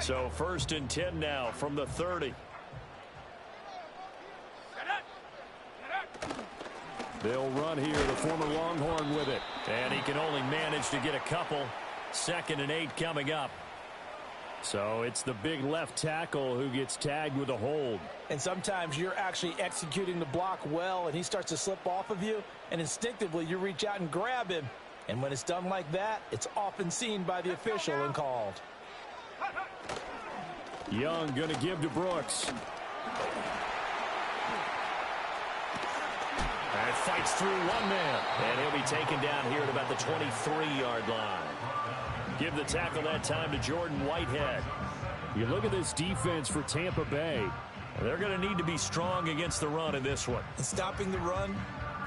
So 1st and 10 now from the 30. They'll run here, the former Longhorn with it. And he can only manage to get a couple. 2nd and 8 coming up. So it's the big left tackle who gets tagged with a hold. And sometimes you're actually executing the block well, and he starts to slip off of you, and instinctively you reach out and grab him. And when it's done like that, it's often seen by the official and called. Young going to give to Brooks. And fights through one man. And he'll be taken down here at about the 23-yard line. Give the tackle that time to Jordan Whitehead. You look at this defense for Tampa Bay. They're going to need to be strong against the run in this one. And stopping the run,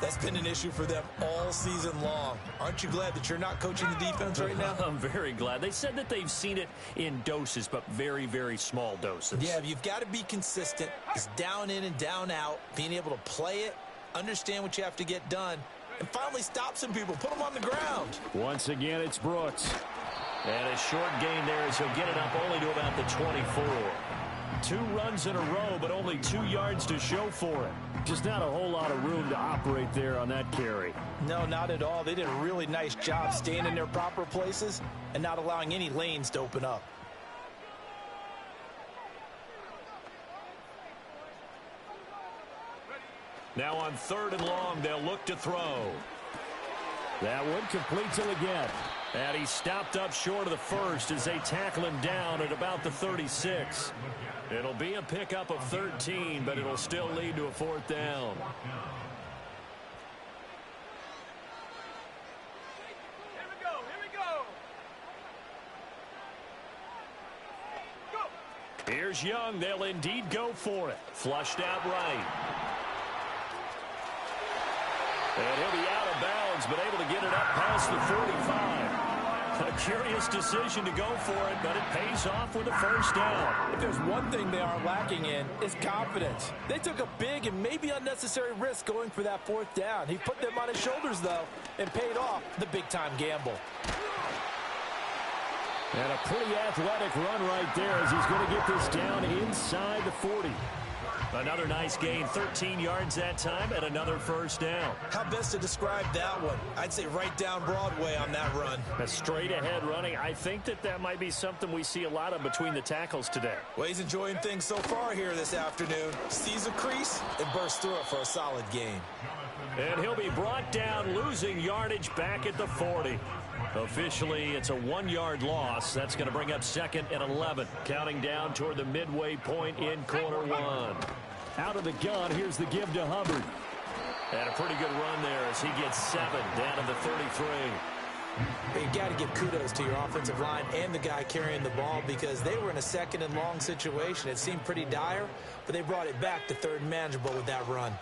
that's been an issue for them all season long. Aren't you glad that you're not coaching the defense right now? I'm very glad. They said that they've seen it in doses, but very, very small doses. Yeah, you've got to be consistent. It's down in and down out, being able to play it, understand what you have to get done, and finally stop some people, put them on the ground. Once again, it's Brooks. And a short gain there as he'll get it up only to about the 24. 2 runs in a row, but only 2 yards to show for it. Just not a whole lot of room to operate there on that carry. No, not at all. They did a really nice job staying in their proper places and not allowing any lanes to open up. Now on 3rd and long, they'll look to throw. That one complete till again. And he stopped up short of the first as they tackle him down at about the 36. It'll be a pickup of 13, but it'll still lead to a 4th down. Here's Young. They'll indeed go for it. Flushed out right. And he'll be out of bounds, but able to get it up past the 45. A curious decision to go for it, but it pays off with a 1st down. If there's one thing they are lacking in, it's confidence. They took a big and maybe unnecessary risk going for that 4th down. He put them on his shoulders, though, and paid off the big-time gamble. And a pretty athletic run right there as he's going to get this down inside the 40. Another nice gain, 13 yards that time, and another 1st down. How best to describe that one? I'd say right down Broadway on that run. A straight-ahead running. I think that might be something we see a lot of between the tackles today. Well, he's enjoying things so far here this afternoon. Sees a crease and bursts through it for a solid gain. And he'll be brought down, losing yardage back at the 40. Officially, it's a 1-yard loss. That's going to bring up 2nd and 11. Counting down toward the midway point in quarter 1. Out of the gun, here's the give to Hubbard. And a pretty good run there as he gets 7 down to the 33. You got to give kudos to your offensive line and the guy carrying the ball because they were in a 2nd and long situation. It seemed pretty dire, but they brought it back to 3rd and manageable with that run.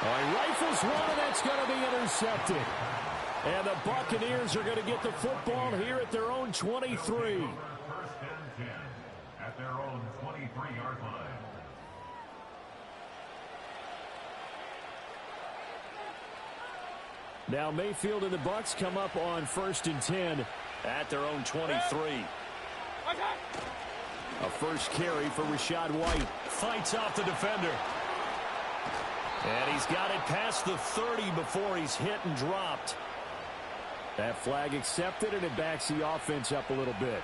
Rifles one, and that's going to be intercepted. And the Buccaneers are going to get the football here at their own 23. 1st and 10 at their own 23-yard line. Now Mayfield and the Bucs come up on 1st and 10 at their own 23. A first carry for Rachaad White. Fights off the defender. And he's got it past the 30 before he's hit and dropped. That flag accepted, and it backs the offense up a little bit.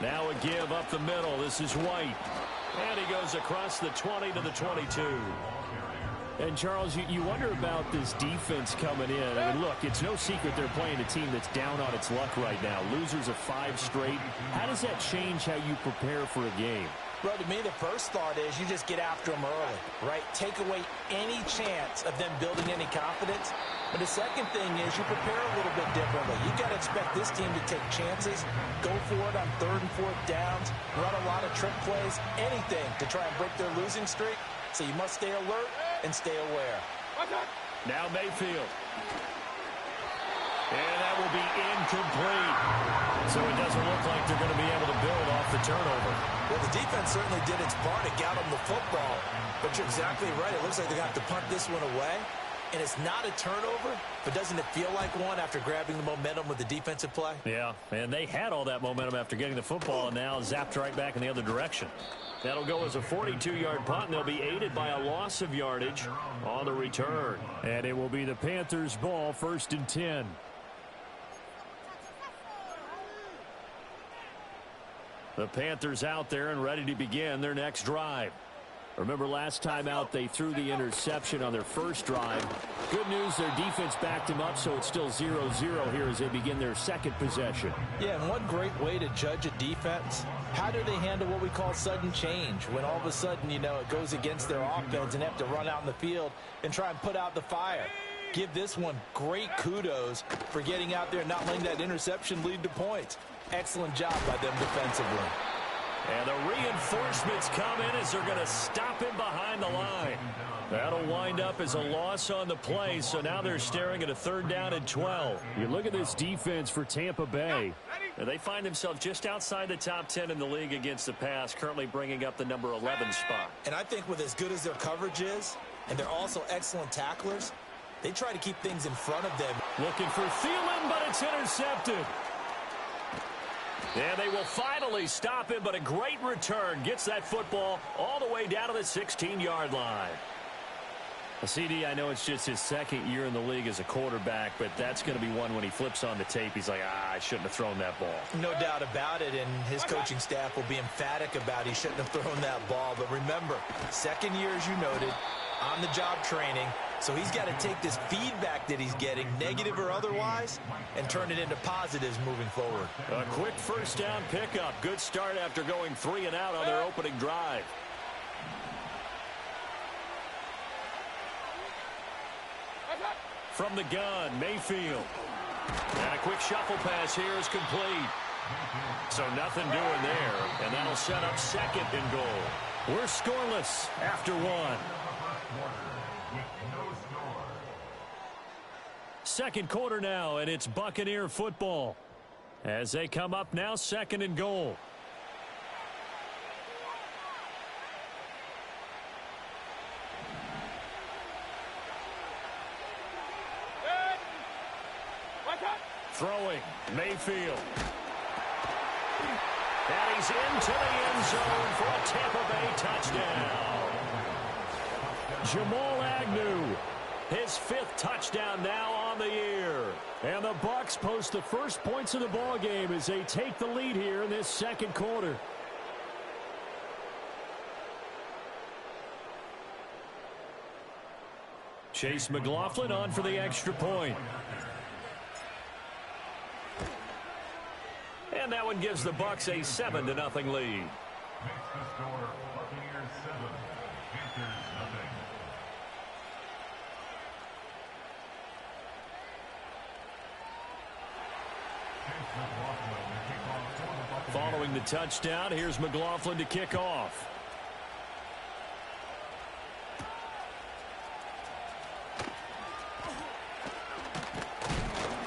Now a give up the middle. This is White. And he goes across the 20 to the 22. And, Charles, you wonder about this defense coming in. I mean, look, it's no secret they're playing a team that's down on its luck right now. Losers of 5 straight. How does that change how you prepare for a game? Well, to me, the first thought is you just get after them early, right? Take away any chance of them building any confidence. But the second thing is you prepare a little bit differently. You've got to expect this team to take chances, go for it on 3rd and 4th downs, run a lot of trick plays, anything to try and break their losing streak. So you must stay alert and stay aware. Now Mayfield. And that will be incomplete. So it doesn't look like they're going to be able to build off the turnover. Well, the defense certainly did its part. It got them the football. But you're exactly right. It looks like they're going to have to punt this one away. And it's not a turnover, but doesn't it feel like one after grabbing the momentum with the defensive play? Yeah, and they had all that momentum after getting the football and now zapped right back in the other direction. That'll go as a 42-yard punt, and they'll be aided by a loss of yardage on the return. And it will be the Panthers' ball, 1st and 10. The Panthers out there and ready to begin their next drive. Remember last time out they threw the interception on their first drive. Good news, their defense backed him up, so it's still 0-0 here as they begin their second possession. Yeah, and one great way to judge a defense, how do they handle what we call sudden change? When all of a sudden, you know, it goes against their offense and have to run out in the field and try and put out the fire. Give this one great kudos for getting out there and not letting that interception lead to points. Excellent job by them defensively. And the reinforcements come in as they're going to stop him behind the line. That'll wind up as a loss on the play, so now they're staring at a 3rd down and 12. You look at this defense for Tampa Bay. And they find themselves just outside the top 10 in the league against the pass, currently bringing up the number 11 spot. And I think with as good as their coverage is, and they're also excellent tacklers, they try to keep things in front of them. Looking for Thielen, but it's intercepted. And they will finally stop him, but a great return. Gets that football all the way down to the 16-yard line. CD, I know it's just his 2nd year in the league as a quarterback, but that's going to be one when he flips on the tape. He's like, I shouldn't have thrown that ball. No doubt about it, and his coaching staff will be emphatic about he shouldn't have thrown that ball. But remember, 2nd year, as you noted, on-the-job training. So he's got to take this feedback that he's getting, negative or otherwise, and turn it into positives moving forward. A quick 1st down pickup. Good start after going 3 and out on their opening drive. From the gun, Mayfield. And a quick shuffle pass here is complete. So nothing doing there, and that'll set up 2nd and goal. We're scoreless after 1. 2nd quarter now, and it's Buccaneer football. As they come up now, 2nd and goal. Throwing, Mayfield. And he's into the end zone for a Tampa Bay touchdown. Jamal Agnew, his 5th touchdown now on the year. And the Bucs post the first points of the ball game as they take the lead here in this 2nd quarter. Chase McLaughlin on for the extra point. And that one gives the Bucs a 7-0 lead. Makes the score Buccaneers 7, Panthers nothing. Following the touchdown, here's McLaughlin to kick off.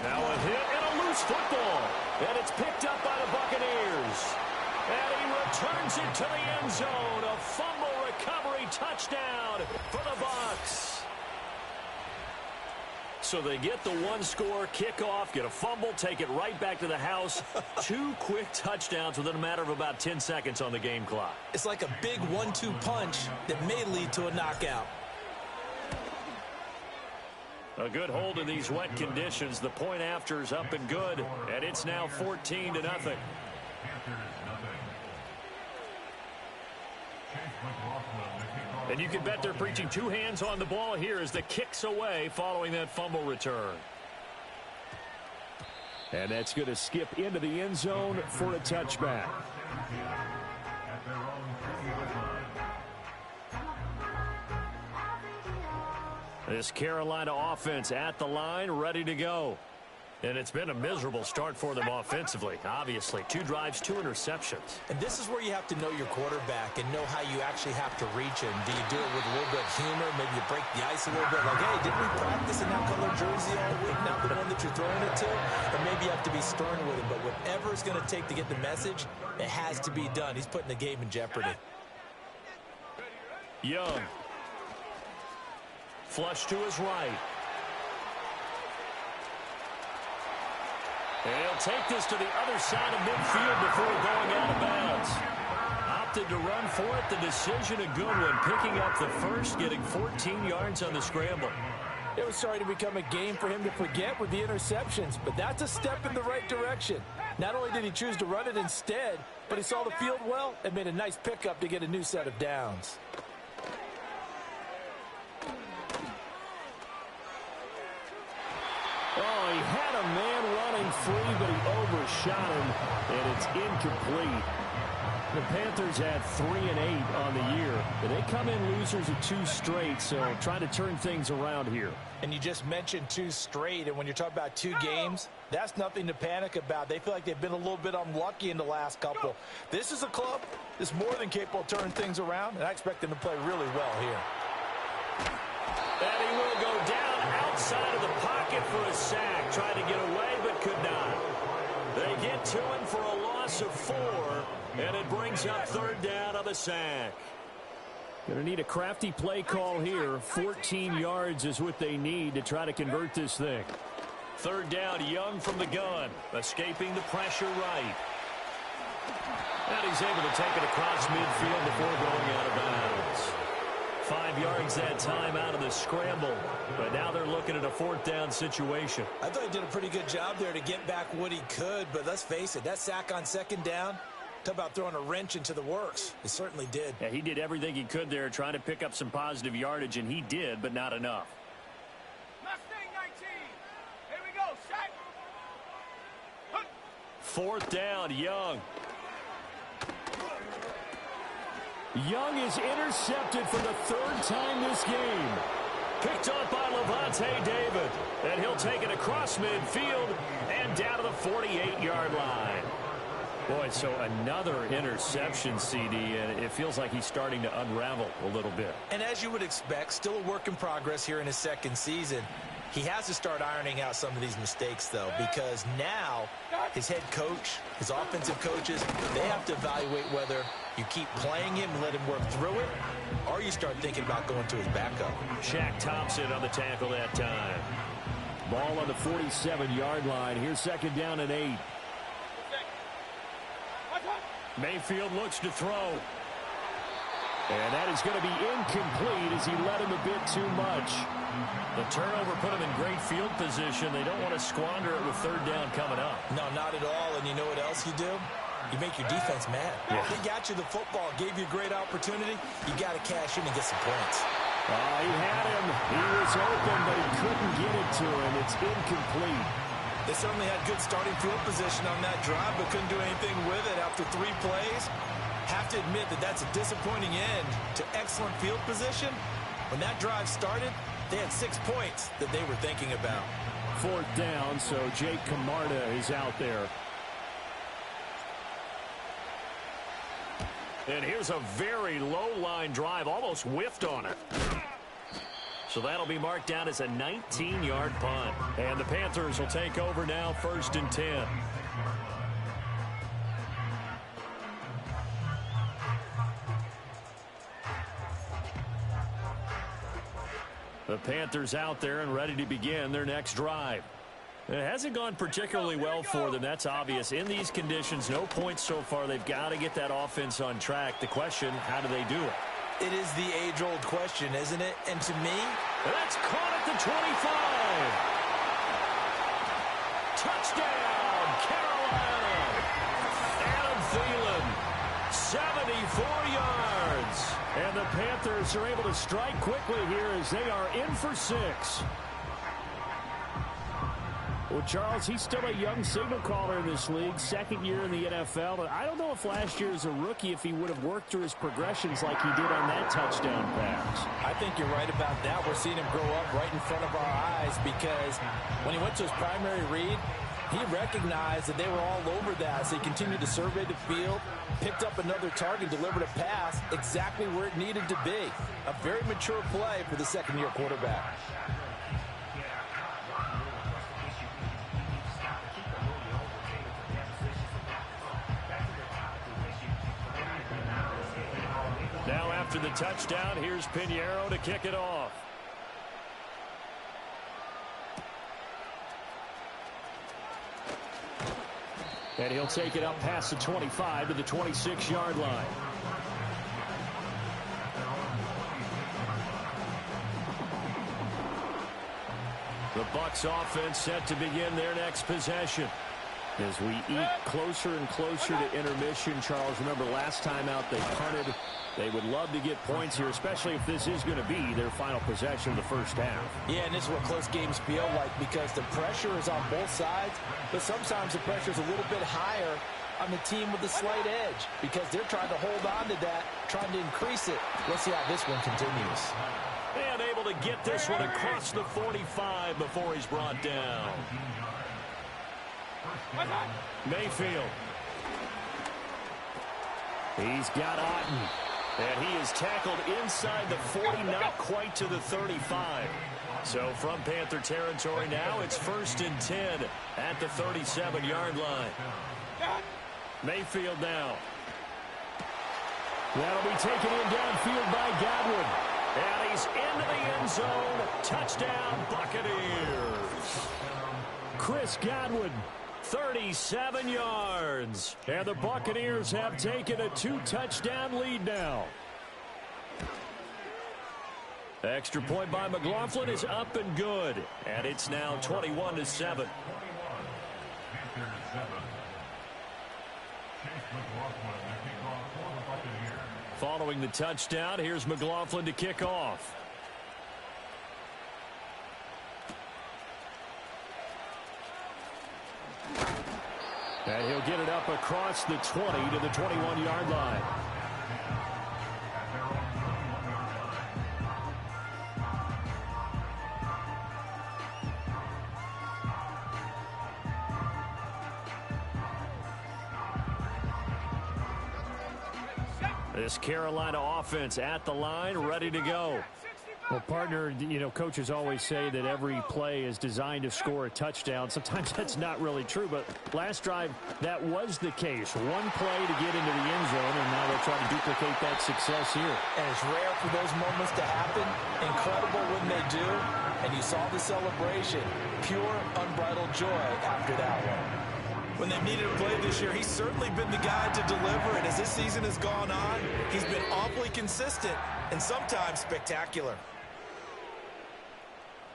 Now a hit and a loose football. And it's picked up by the Buccaneers. And he returns it to the end zone. A fumble recovery touchdown for the Bucs. So they get the 1-score kickoff, get a fumble, take it right back to the house. 2 quick touchdowns within a matter of about 10 seconds on the game clock. It's like a big 1-2 punch that may lead to a knockout. A good hold in these wet conditions. The point after is up and good, and it's now 14-0. And you can bet they're preaching 2 hands on the ball here as the kick's away following that fumble return. And that's going to skip into the end zone for a touchback. This Carolina offense at the line, ready to go. And it's been a miserable start for them offensively. Obviously, 2 drives, 2 interceptions. And this is where you have to know your quarterback and know how you actually have to reach him. Do you do it with a little bit of humor? Maybe you break the ice a little bit. Like, hey, didn't we practice in that color jersey all week? Not the one that you're throwing it to? Or maybe you have to be stern with him. But whatever it's going to take to get the message, it has to be done. He's putting the game in jeopardy. Young. Flush to his right. And he'll take this to the other side of midfield before going out of bounds. Opted to run for it. The decision a good one. Picking up the first, getting 14 yards on the scramble. It was starting to become a game for him to forget with the interceptions, but that's a step in the right direction. Not only did he choose to run it instead, but he saw the field well and made a nice pickup to get a new set of downs. Oh, he had a man running free, but he overshot him, and it's incomplete. The Panthers had 3-8 on the year, but they come in losers of 2 straight, so trying to turn things around here. And you just mentioned 2 straight, and when you're talking about 2 games, that's nothing to panic about. They feel like they've been a little bit unlucky in the last couple. This is a club that's more than capable of turning things around, and I expect them to play really well here. And he will go down outside of the pocket for a sack. Tried to get away, but could not. They get to him for a loss of 4, and it brings up 3rd down on the sack. Going to need a crafty play call here. 14 yards is what they need to try to convert this thing. 3rd down, Young from the gun, escaping the pressure right. And he's able to take it across midfield before going out of bounds. 5 yards that time out of the scramble, but now they're looking at a 4th down situation. I thought he did a pretty good job there to get back what he could, but let's face it, that sack on 2nd down, talk about throwing a wrench into the works. It certainly did. Yeah, he did everything he could there, trying to pick up some positive yardage, and he did, but not enough. Mustang 19. Here we go, sack. 4th down, Young. Young is intercepted for the 3rd time this game. Picked up by Levante David. And he'll take it across midfield and down to the 48-yard line. Boy, so another interception, CD, and it feels like he's starting to unravel a little bit. And as you would expect, still a work in progress here in his 2nd season. He has to start ironing out some of these mistakes, though, because now his head coach, his offensive coaches, they have to evaluate whether you keep playing him and let him work through it, or you start thinking about going to his backup. Shaq Thompson on the tackle that time. Ball on the 47-yard line. Here's 2nd down and 8. Mayfield looks to throw. And that is going to be incomplete as he let him a bit too much. The turnover put him in great field position. They don't want to squander it with 3rd down coming up. No, not at all. And you know what else you do? You make your defense mad. Yeah. They got you the football, gave you a great opportunity. You got to cash in and get some points. He had him. He was open, but he couldn't get it to him. It's incomplete. They certainly had good starting field position on that drive, but couldn't do anything with it after 3 plays. Have to admit that that's a disappointing end to excellent field position. When that drive started, they had 6 points that they were thinking about. 4th down, so Jake Camarda is out there. And here's a very low-line drive, almost whiffed on it. So that'll be marked down as a 19-yard punt. And the Panthers will take over now, 1st and 10. The Panthers out there and ready to begin their next drive. It hasn't gone particularly well for them. That's obvious. In these conditions, no points so far. They've got to get that offense on track. The question, how do they do it? It is the age-old question, isn't it? And to me, that's caught at the 25. Touchdown, Carolina. Adam Thielen, 74 yards. And the Panthers are able to strike quickly here as they are in for 6. Well, Charles, he's still a young signal caller in this league, 2nd year in the NFL. But I don't know if last year as a rookie, if he would have worked through his progressions like he did on that touchdown pass. I think you're right about that. We're seeing him grow up right in front of our eyes because when he went to his primary read, he recognized that they were all over that, so he continued to survey the field, picked up another target, delivered a pass exactly where it needed to be. A very mature play for the second-year quarterback. Now after the touchdown, here's Pinheiro to kick it off. And he'll take it up past the 25 to the 26-yard line. The Bucs offense set to begin their next possession. As we eat closer and closer to intermission, Charles, remember last time out they punted. They would love to get points here, especially if this is going to be their final possession of the first half. Yeah, and this is what close games feel like because the pressure is on both sides, but sometimes the pressure is a little bit higher on the team with the slight edge because they're trying to hold on to that, trying to increase it. Let's see how this one continues. And able to get this one across the 45 before he's brought down. Mayfield. He's got Otten. And he is tackled inside the 40, not quite to the 35. So from Panther territory now, it's 1st and 10 at the 37-yard line. Mayfield now. That'll be taken in downfield by Godwin. And he's into the end zone. Touchdown, Buccaneers. Chris Godwin, 37 yards. And the Buccaneers have taken a 2-touchdown lead now. Extra point by McLaughlin is up and good. And it's now 21-7. Following the touchdown, here's McLaughlin to kick off. And he'll get it up across the 20 to the 21-yard line. This Carolina offense at the line, ready to go. Well, partner, you know, coaches always say that every play is designed to score a touchdown. Sometimes that's not really true, but last drive, that was the case. One play to get into the end zone, and now they'll try to duplicate that success here. And it's rare for those moments to happen. Incredible when they do. And you saw the celebration. Pure, unbridled joy after that one. When they've needed a play this year, he's certainly been the guy to deliver. And as this season has gone on, he's been awfully consistent and sometimes spectacular.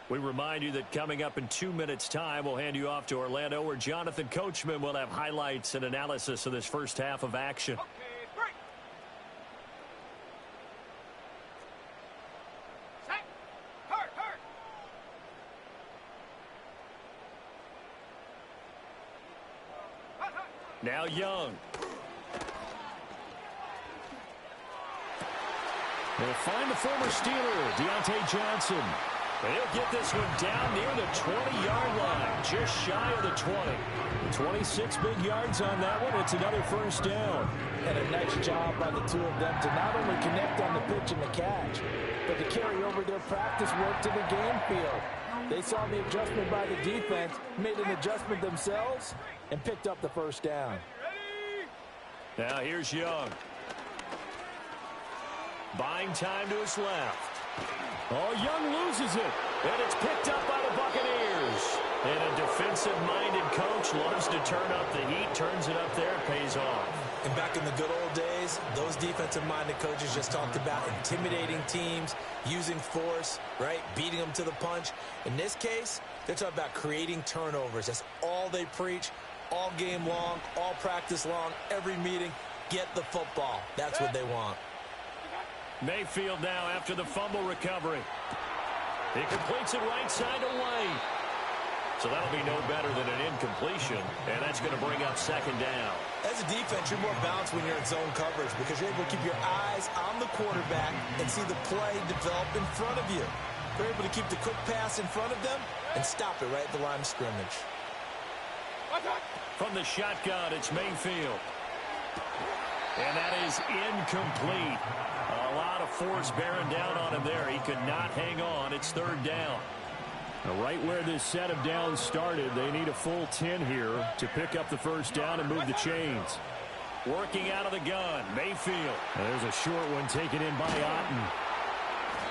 We remind you that coming up in 2 minutes' time, we'll hand you off to Orlando, where Jonathan Coachman will have highlights and analysis of this first half of action. Okay, break. Set. Hurt. Now Young. They'll find the former Steeler, Deontay Johnson. They'll get this one down near the 20-yard line, just shy of the 20. 26 big yards on that one. It's another first down. And a nice job by the two of them to not only connect on the pitch and the catch, but to carry over their practice work to the game field. They saw the adjustment by the defense, made an adjustment themselves, and picked up the first down. Now here's Young. Buying time to his left. Oh, Young loses it, and it's picked up by the Buccaneers. And a defensive-minded coach loves to turn up the heat, turns it up there, pays off. And back in the good old days, those defensive-minded coaches just talked about intimidating teams, using force, right, beating them to the punch. In this case, they're talking about creating turnovers. That's all they preach, all game long, all practice long, every meeting. Get the football. That's what they want. Mayfield now after the fumble recovery. He completes it right side to White. So that'll be no better than an incompletion, and that's going to bring up second down. As a defense, you're more balanced when you're in zone coverage because you're able to keep your eyes on the quarterback and see the play develop in front of you. They're able to keep the quick pass in front of them and stop it right at the line of scrimmage. From the shotgun, it's Mayfield. And that is incomplete. A lot of force bearing down on him there. He could not hang on. It's third down. Right where this set of downs started, they need a full 10 here to pick up the first down and move the chains. Working out of the gun, Mayfield. There's a short one taken in by Otten.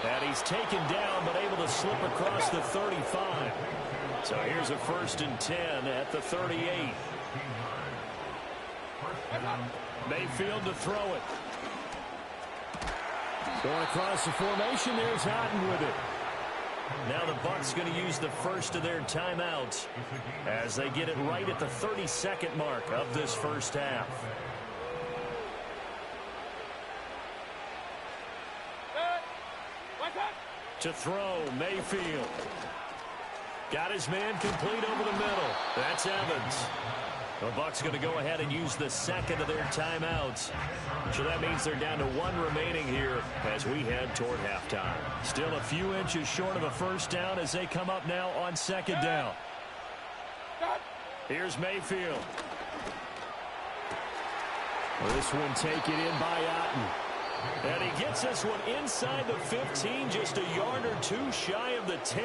And he's taken down but able to slip across the 35. So here's a 1st and 10 at the 38. Mayfield to throw it. Going across the formation, there's Otten with it. Now the Bucs going to use the first of their timeouts as they get it right at the 32nd mark of this first half. To throw, Mayfield. Got his man complete over the middle. That's Evans. The Bucs going to go ahead and use the second of their timeouts. So that means they're down to one remaining here as we head toward halftime. Still a few inches short of a first down as they come up now on second down. Here's Mayfield. This one taken in by Otten. And he gets this one inside the 15, just a yard or two shy of the 10.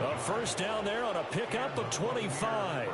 A first down there on a pickup of 25.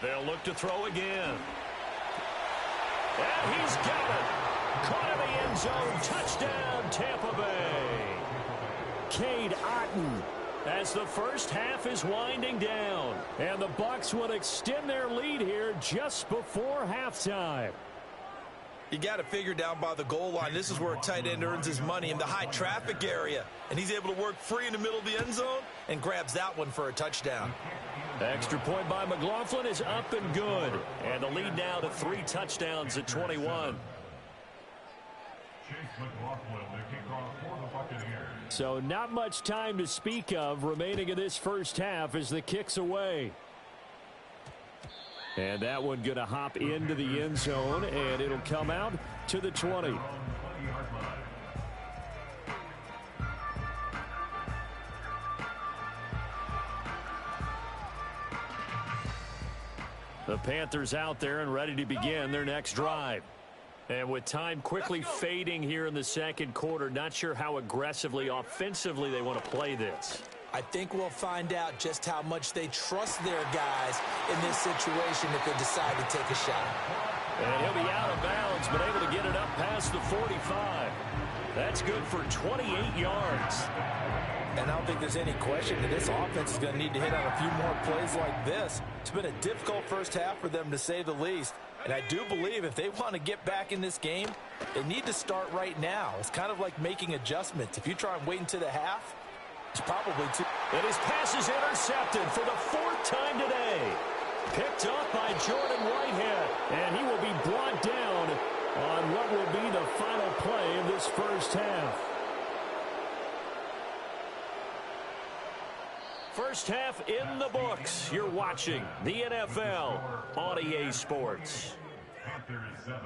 They'll look to throw again. And he's got it. Caught in the end zone. Touchdown, Tampa Bay. Cade Otten. As the first half is winding down. And the Bucs will extend their lead here just before halftime. You got to figure down by the goal line. This is where a tight end earns his money, in the high traffic area. And he's able to work free in the middle of the end zone and grabs that one for a touchdown. Extra point by McLaughlin is up and good. And the lead now to 3 touchdowns at 21. Chase McLaughlin, the kickoff for the Buccaneers. So not much time to speak of remaining in this first half as the kick's away. And that one going to hop into the end zone, and it'll come out to the 20. The Panthers out there and ready to begin their next drive. And with time quickly fading here in the second quarter, not sure how aggressively, offensively they want to play this. I think we'll find out just how much they trust their guys in this situation if they decide to take a shot. And he'll be out of bounds, but able to get it up past the 45. That's good for 28 yards. And I don't think there's any question that this offense is going to need to hit on a few more plays like this. It's been a difficult first half for them, to say the least. And I do believe if they want to get back in this game, they need to start right now. It's kind of like making adjustments. If you try and wait until the half, it's probably too... And his pass is intercepted for the 4th time today. Picked up by Jordan Whitehead. And he will be brought down on what will be the final play of this first half. First half in the books. You're watching the NFL on EA Sports. Panthers 7.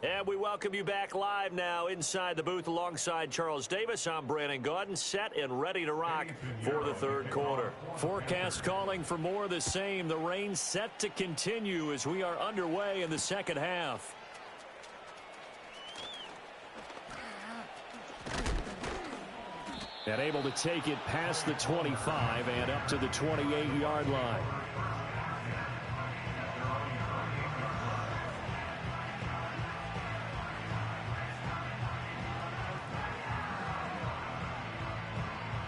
And we welcome you back live now inside the booth alongside Charles Davis. I'm Brandon Gaudin, set and ready to rock for the third quarter. Forecast calling for more of the same. The rain set to continue as we are underway in the second half. And able to take it past the 25 and up to the 28-yard line.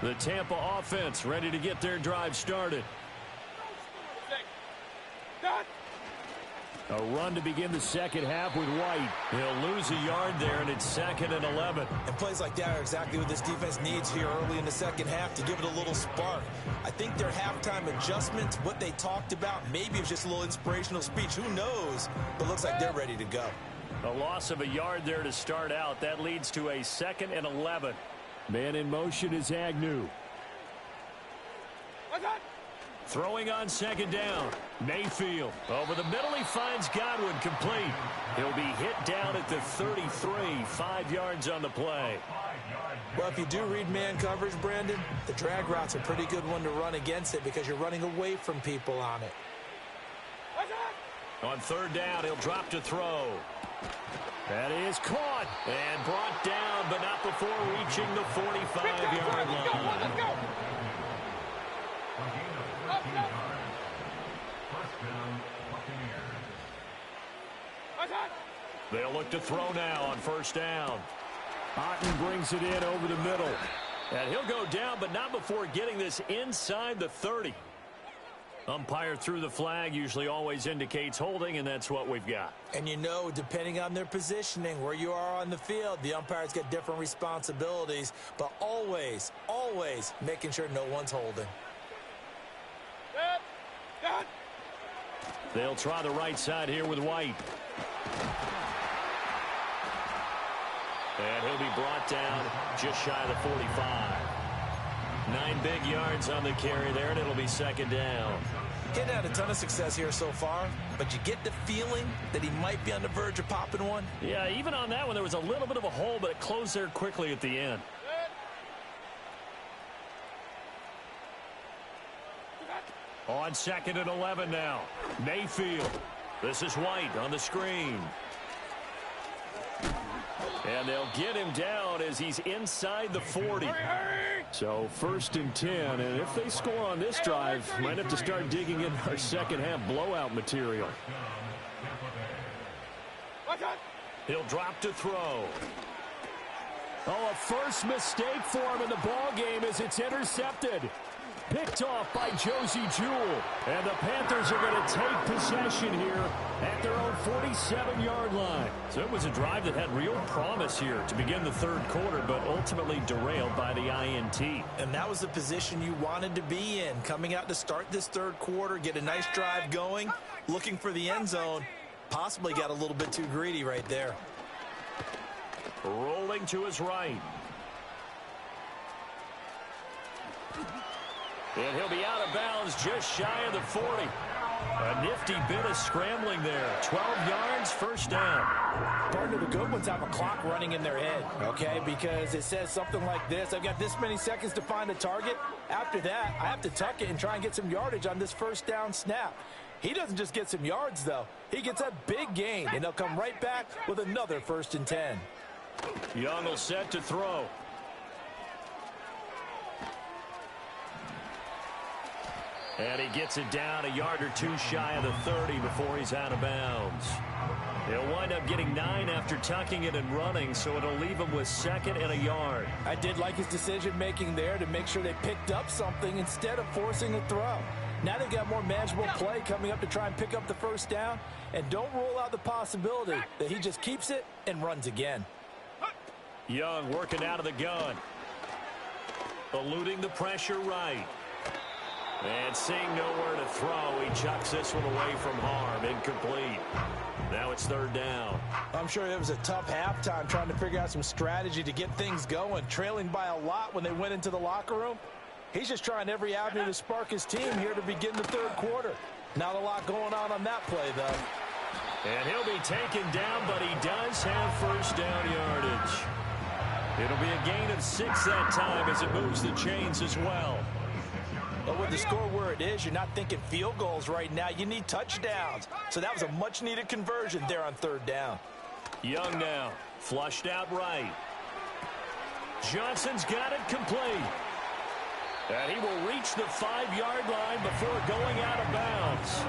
The Tampa offense ready to get their drive started. A run to begin the second half with White. He'll lose a yard there, and it's 2nd and 11. And plays like that are exactly what this defense needs here early in the second half to give it a little spark. I think their halftime adjustments, what they talked about, maybe it was just a little inspirational speech. Who knows? But looks like they're ready to go. A loss of a yard there to start out. That leads to a 2nd and 11. Man in motion is Agnew. Throwing on 2nd down. Mayfield. Over the middle, he finds Godwin complete. He'll be hit down at the 33. 5 yards on the play. Well, if you do read man coverage, Brandon, the drag route's a pretty good one to run against it because you're running away from people on it. On 3rd down, he'll drop to throw. That is caught and brought down, but not before reaching the 45-yard line. Let's go. They'll look to throw now on 1st down. Otten brings it in over the middle. And he'll go down, but not before getting this inside the 30. Umpire threw the flag, usually always indicates holding, and that's what we've got. And you know, depending on their positioning, where you are on the field, the umpires get different responsibilities, but always, always making sure no one's holding. They'll try the right side here with White. And he'll be brought down just shy of the 45. 9 big yards on the carry there, and it'll be 2nd down. Getting had a ton of success here so far, but you get the feeling that he might be on the verge of popping one. Yeah, even on that one, there was a little bit of a hole, but it closed there quickly at the end. On 2nd and 11 now. Mayfield. This is White on the screen. And they'll get him down as he's inside the 40. So 1st and 10, and if they score on this drive, might have to start digging in our second half blowout material. He'll drop to throw. Oh, a first mistake for him in the ball game as it's intercepted. Picked off by Josie Jewell. And the Panthers are going to take possession here at their own 47-yard line. So it was a drive that had real promise here to begin the 3rd quarter, but ultimately derailed by the INT. And that was the position you wanted to be in, coming out to start this 3rd quarter, get a nice drive going, looking for the end zone. Possibly got a little bit too greedy right there. Rolling to his right. And he'll be out of bounds just shy of the 40. A nifty bit of scrambling there. 12 yards, 1st down. Partner, the good ones have a clock running in their head, okay? Because it says something like this. I've got this many seconds to find a target. After that, I have to tuck it and try and get some yardage on this 1st down snap. He doesn't just get some yards, though. He gets a big gain, and they'll come right back with another 1st and 10. Young will set to throw. And he gets it down a yard or 2 shy of the 30 before he's out of bounds. He'll wind up getting 9 after tucking it and running, so it'll leave him with 2nd and a yard. I did like his decision-making there to make sure they picked up something instead of forcing a throw. Now they've got more manageable play coming up to try and pick up the 1st down, and don't rule out the possibility that he just keeps it and runs again. Young working out of the gun. Eluding the pressure right. And seeing nowhere to throw, he chucks this one away from harm. Incomplete. Now it's 3rd down. I'm sure it was a tough halftime trying to figure out some strategy to get things going. Trailing by a lot when they went into the locker room. He's just trying every avenue to spark his team here to begin the 3rd quarter. Not a lot going on that play, though. And he'll be taken down, but he does have 1st down yardage. It'll be a gain of 6 that time as it moves the chains as well. But with the score where it is, you're not thinking field goals right now. You need touchdowns. So that was a much-needed conversion there on 3rd down. Young now, flushed out right. Johnson's got it complete. And he will reach the 5-yard line before going out of bounds.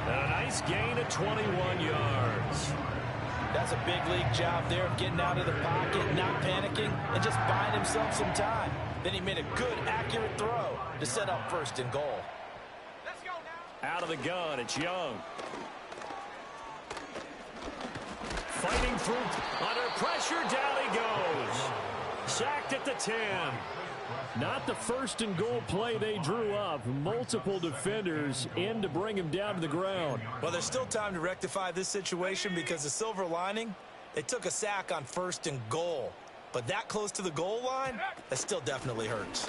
And a nice gain of 21 yards. That's a big league job there of getting out of the pocket, not panicking, and just buying himself some time. Then he made a good, accurate throw to set up first and goal. Let's go now. Out of the gun, it's Young. Fighting through, under pressure, down he goes. Sacked at the 10. Not the first and goal play they drew up. Multiple defenders in to bring him down to the ground. Well, there's still time to rectify this situation because the silver lining, they took a sack on first and goal. But that close to the goal line, that still definitely hurts.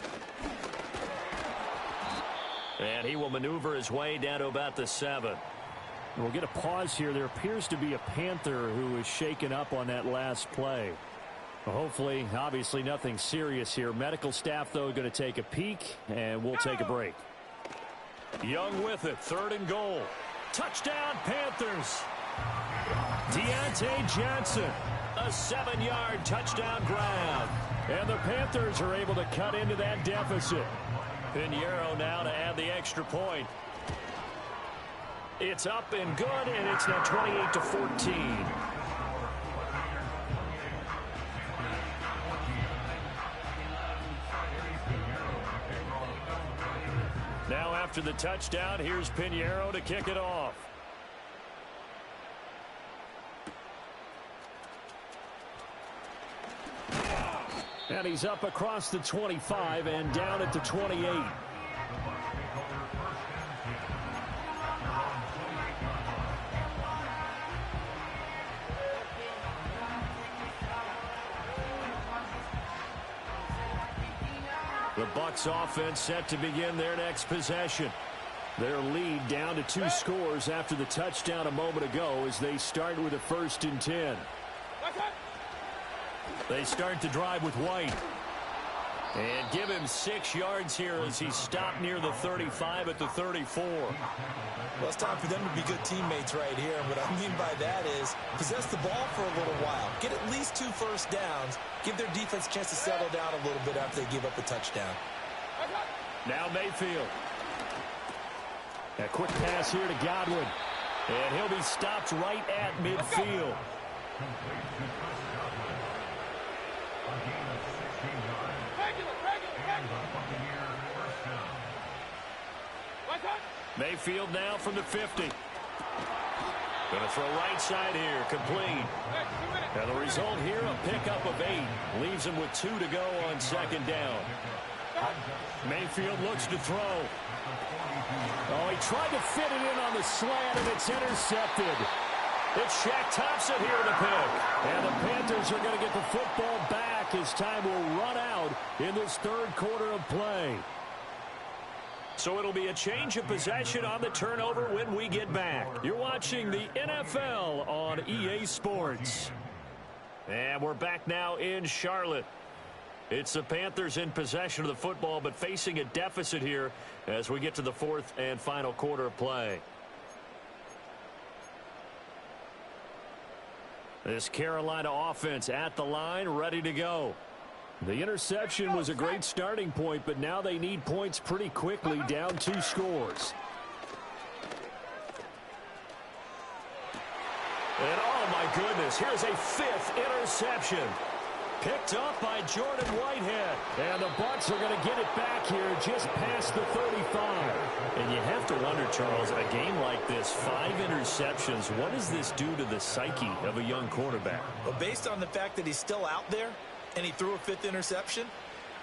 And he will maneuver his way down to about the 7. We'll get a pause here. There appears to be a Panther who is shaken up on that last play. Well, hopefully, obviously nothing serious here. Medical staff, though, going to take a peek, and we'll take a break. Young with it, 3rd and goal. Touchdown, Panthers. Deontay Johnson, a 7-yard touchdown grab. And the Panthers are able to cut into that deficit. Pinheiro now to add the extra point. It's up and good, and it's now 28-14. Now after the touchdown, here's Pinheiro to kick it off. And he's up across the 25 and down at the 28. The Bucs offense set to begin their next possession. Their lead down to 2 scores after the touchdown a moment ago as they start with a 1st and 10. They start the drive with White. And give him 6 yards here as he's stopped near the 35 at the 34. Well, it's time for them to be good teammates right here. And what I mean by that is possess the ball for a little while. Get at least 2 first downs. Give their defense a chance to settle down a little bit after they give up a touchdown. Now Mayfield. A quick pass here to Godwin. And he'll be stopped right at midfield. Mayfield now from the 50. Going to throw right side here, complete. And the result here, a pickup of 8. Leaves him with 2 to go on 2nd down. Mayfield looks to throw. Oh, he tried to fit it in on the slant, and it's intercepted. It's Shaq Thompson here to pick. And the Panthers are going to get the football back as time will run out in this 3rd quarter of play. So it'll be a change of possession on the turnover when we get back. You're watching the NFL on EA Sports. And we're back now in Charlotte. It's the Panthers in possession of the football, but facing a deficit here as we get to the 4th and final quarter of play. This Carolina offense at the line, ready to go. The interception was a great starting point, but now they need points pretty quickly, down 2 scores. And oh my goodness, here's a 5th interception. Picked up by Jordan Whitehead. And the Bucs are going to get it back here just past the 35. And you have to wonder, Charles, a game like this, 5 interceptions, what does this do to the psyche of a young quarterback? Well, based on the fact that he's still out there and he threw a 5th interception,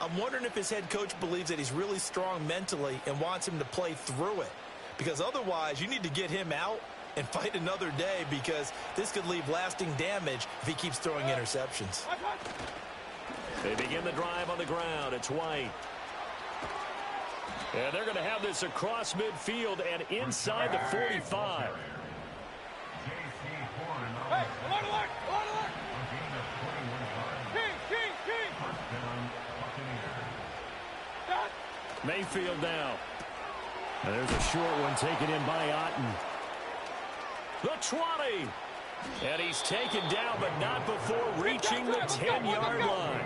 I'm wondering if his head coach believes that he's really strong mentally and wants him to play through it. Because otherwise, you need to get him out and fight another day, because this could leave lasting damage if he keeps throwing interceptions. They begin the drive on the ground. It's White. And they're going to have this across midfield and inside the 45. Hey, alert, alert, alert, alert. King. Mayfield now. And there's a short one taken in by Otten. The 20. And he's taken down, but not before reaching the 10-yard line.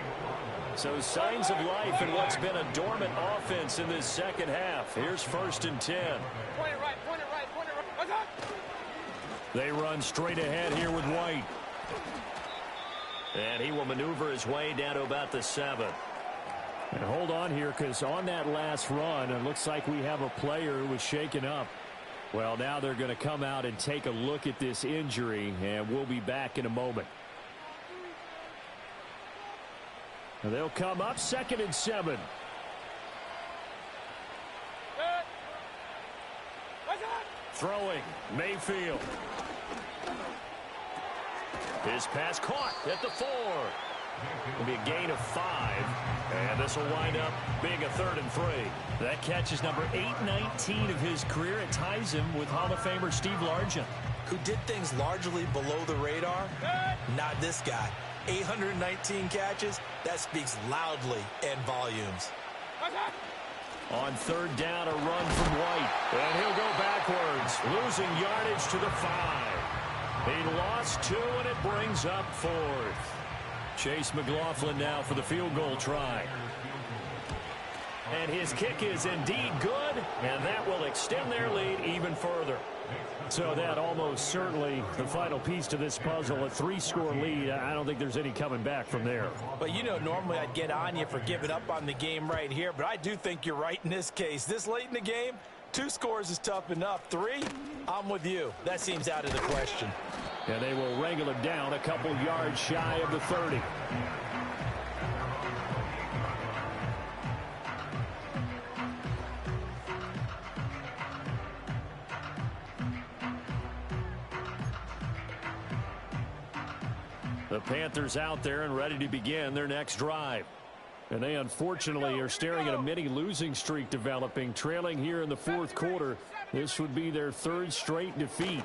So signs of life in what's been a dormant offense in this 2nd half. Here's 1st and 10. Point it right. They run straight ahead here with White. And he will maneuver his way down to about the 7. And hold on here, because on that last run, it looks like we have a player who was shaken up. Well, now they're going to come out and take a look at this injury, and we'll be back in a moment. And they'll come up 2nd and 7. Throwing, Mayfield. His pass caught at the 4. It'll be a gain of 5. And this will wind up being a 3rd and 3. That catch is number 819 of his career. It ties him with Hall of Famer Steve Largent, who did things largely below the radar. Not this guy. 819 catches. That speaks loudly in volumes. On 3rd down, a run from White. And he'll go backwards, losing yardage to the 5. He lost 2, and it brings up 4th. Chase McLaughlin now for the field goal try. And his kick is indeed good, and that will extend their lead even further. So that almost certainly the final piece to this puzzle, a 3-score lead. I don't think there's any coming back from there. Well, you know, normally I'd get on you for giving up on the game right here, but I do think you're right in this case. This late in the game, 2 scores is tough enough. 3, I'm with you. That seems out of the question. And they will wrangle him down a couple yards shy of the 30. The Panthers out there and ready to begin their next drive. And they unfortunately are staring at a mini losing streak developing, trailing here in the 4th quarter. This would be their 3rd straight defeat.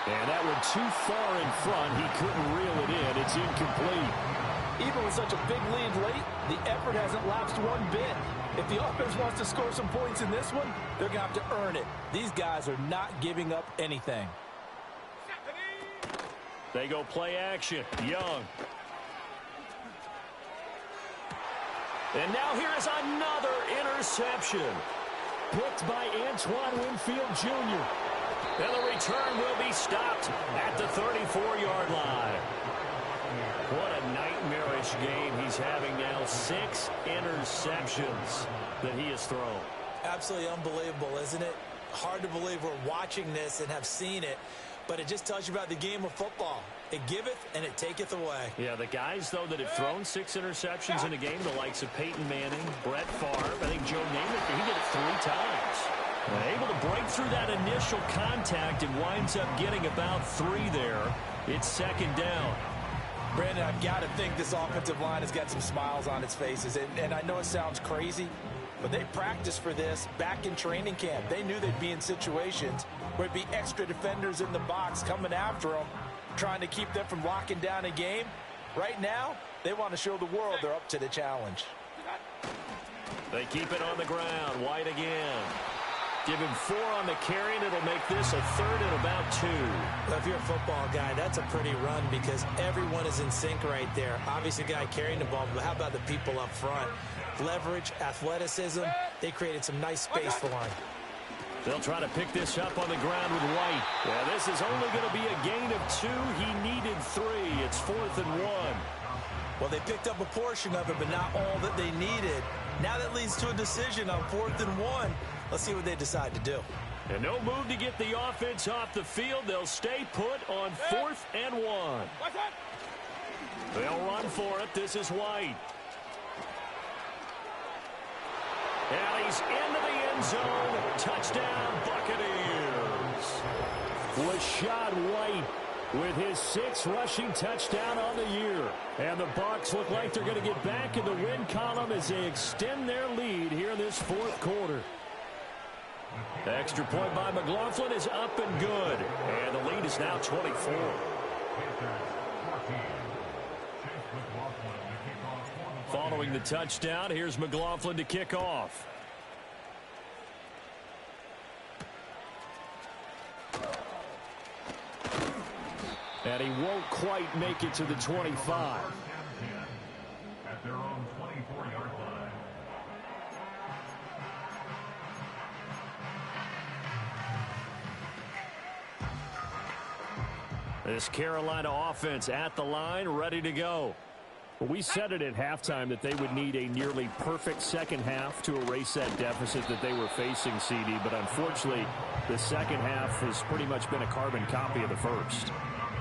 And that one too far in front. He couldn't reel it in. It's incomplete. Even with such a big lead late, the effort hasn't lapsed one bit. If the offense wants to score some points in this one, they're going to have to earn it. These guys are not giving up anything. They go play action. Young. And now here is another interception. Picked by Antoine Winfield Jr. And the return will be stopped at the 34-yard line. What a nightmarish game he's having now. 6 interceptions that he has thrown. Absolutely unbelievable, isn't it? Hard to believe we're watching this and have seen it, but it just tells you about the game of football. It giveth and it taketh away. Yeah, the guys, though, that have thrown 6 interceptions in a game, the likes of Peyton Manning, Brett Favre, I think Joe Namath, he did it 3 times. Able to break through that initial contact and winds up getting about 3 there. It's 2nd down. Brandon, I've got to think this offensive line has got some smiles on its faces. And I know it sounds crazy, but they practiced for this back in training camp. They knew they'd be in situations where it'd be extra defenders in the box coming after them, trying to keep them from locking down a game. Right now, they want to show the world they're up to the challenge. They keep it on the ground. White again. Give him 4 on the carry, and it'll make this a 3rd and about 2. Well, if you're a football guy, that's a pretty run because everyone is in sync right there. Obviously, the guy carrying the ball, but how about the people up front? Leverage, athleticism, they created some nice space for him. They'll try to pick this up on the ground with White. Yeah, this is only going to be a gain of 2. He needed 3. It's 4th and 1. Well, they picked up a portion of it, but not all that they needed. Now that leads to a decision on 4th and 1. Let's see what they decide to do. And no move to get the offense off the field. They'll stay put on 4th and 1. They'll run for it. This is White. And he's into the end zone. Touchdown, Buccaneers. Rachaad White with his 6th rushing touchdown on the year. And the Bucs look like they're going to get back in the win column as they extend their lead here in this 4th quarter. Extra point by McLaughlin is up and good. And the lead is now 24. Following the touchdown, here's McLaughlin to kick off. And he won't quite make it to the 25. At their own 24-yard line. This Carolina offense at the line, ready to go. Well, we said it at halftime that they would need a nearly perfect second half to erase that deficit that they were facing, CD. But unfortunately, the second half has pretty much been a carbon copy of the first.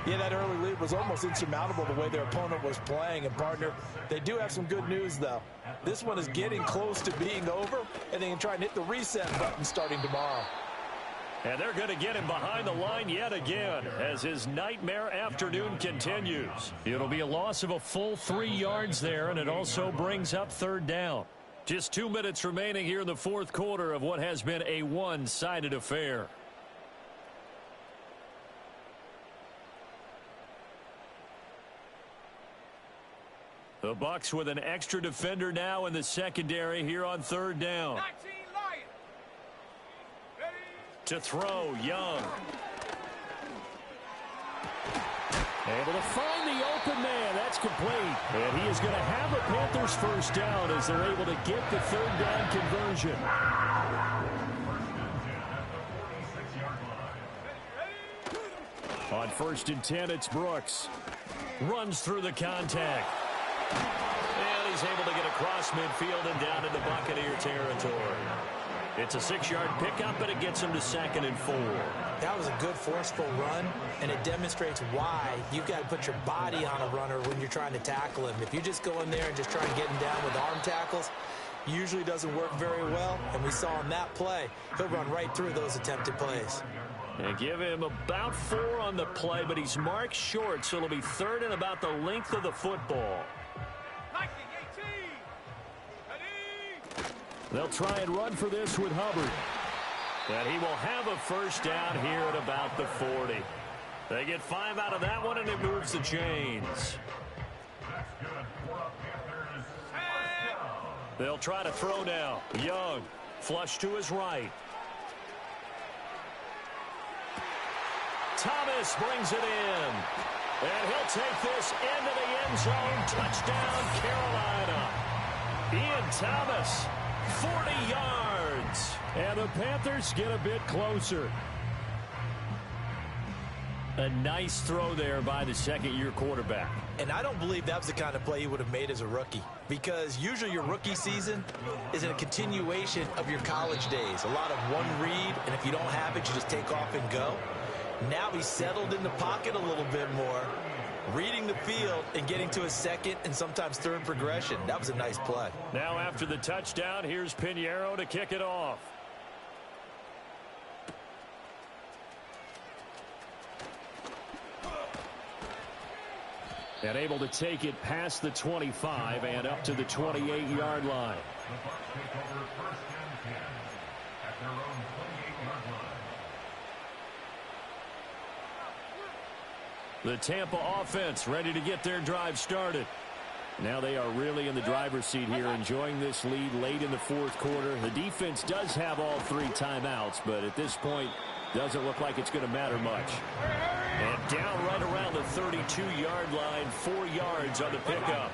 Yeah, that early lead was almost insurmountable the way their opponent was playing. And, partner, they do have some good news, though. This one is getting close to being over, and they can try and hit the reset button starting tomorrow. And they're going to get him behind the line yet again as his nightmare afternoon continues. It'll be a loss of a full 3 yards there, and it also brings up third down. Just 2 minutes remaining here in the fourth quarter of what has been a one-sided affair. The Bucs with an extra defender now in the secondary here on third down. 19 Lions. Ready? To throw, Young. Able to find the open man. That's complete. And he is going to have a Panthers first down as they're able to get the third down conversion. On 1st and 10, it's Brooks. Runs through the contact. And he's able to get across midfield and down into Buccaneer territory. It's a 6-yard pickup, but it gets him to 2nd and 4. That was a good forceful run, and it demonstrates why you've got to put your body on a runner when you're trying to tackle him. If you just go in there and just try and get him down with arm tackles, usually doesn't work very well, and we saw in that play, he'll run right through those attempted plays. And give him about 4 on the play, but he's marked short, so it'll be 3rd and about the length of the football. 19, 18. Ready? They'll try and run for this with Hubbard. And he will have a first down here at about the 40. They get 5 out of that one, and it moves the chains. They'll try to throw now. Young, flush to his right. Thomas brings it in. And he'll take this into the end zone. Touchdown, Carolina. Ian Thomas, 40 yards. And the Panthers get a bit closer. A nice throw there by the second-year quarterback. And I don't believe that was the kind of play he would have made as a rookie, because usually your rookie season is in a continuation of your college days. A lot of one read, and if you don't have it, you just take off and go. Now he's settled in the pocket a little bit more, reading the field and getting to a second and sometimes third progression. That was a nice play. Now after the touchdown, here's Pinheiro to kick it off. And able to take it past the 25 and up to the 28-yard line. The Bucs take over 1st and 10 at their own 28-yard line. The Tampa offense ready to get their drive started. Now they are really in the driver's seat here, enjoying this lead late in the fourth quarter. The defense does have all 3 timeouts, but at this point, doesn't look like it's going to matter much. And down right around the 32-yard line, 4 yards on the pickup.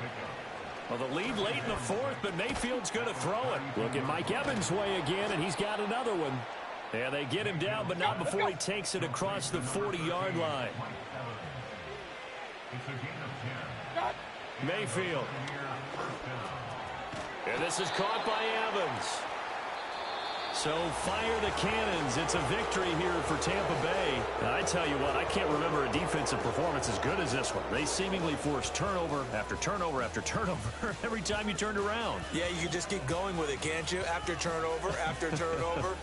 Well, the lead late in the fourth, but Mayfield's going to throw it. Look at Mike Evans' way again, and he's got another one. And they get him down, but not before he takes it across the 40-yard line. It's a gain of 10. Mayfield. And this is caught by Evans. So fire the cannons. It's a victory here for Tampa Bay. And I tell you what, I can't remember a defensive performance as good as this one. They seemingly forced turnover after turnover after turnover every time you turned around. Yeah, you can just keep going with it, can't you? After turnover, after turnover.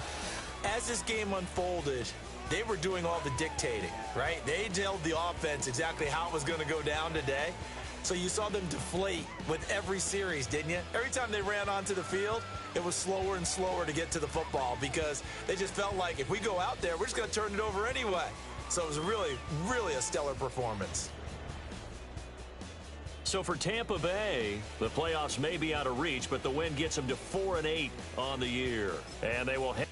As this game unfolded, they were doing all the dictating, right? They told the offense exactly how it was going to go down today. So you saw them deflate with every series, didn't you? Every time they ran onto the field, it was slower and slower to get to the football because they just felt like if we go out there, we're just going to turn it over anyway. So it was really, really a stellar performance. So for Tampa Bay, the playoffs may be out of reach, but the win gets them to 4-8 on the year. And they will head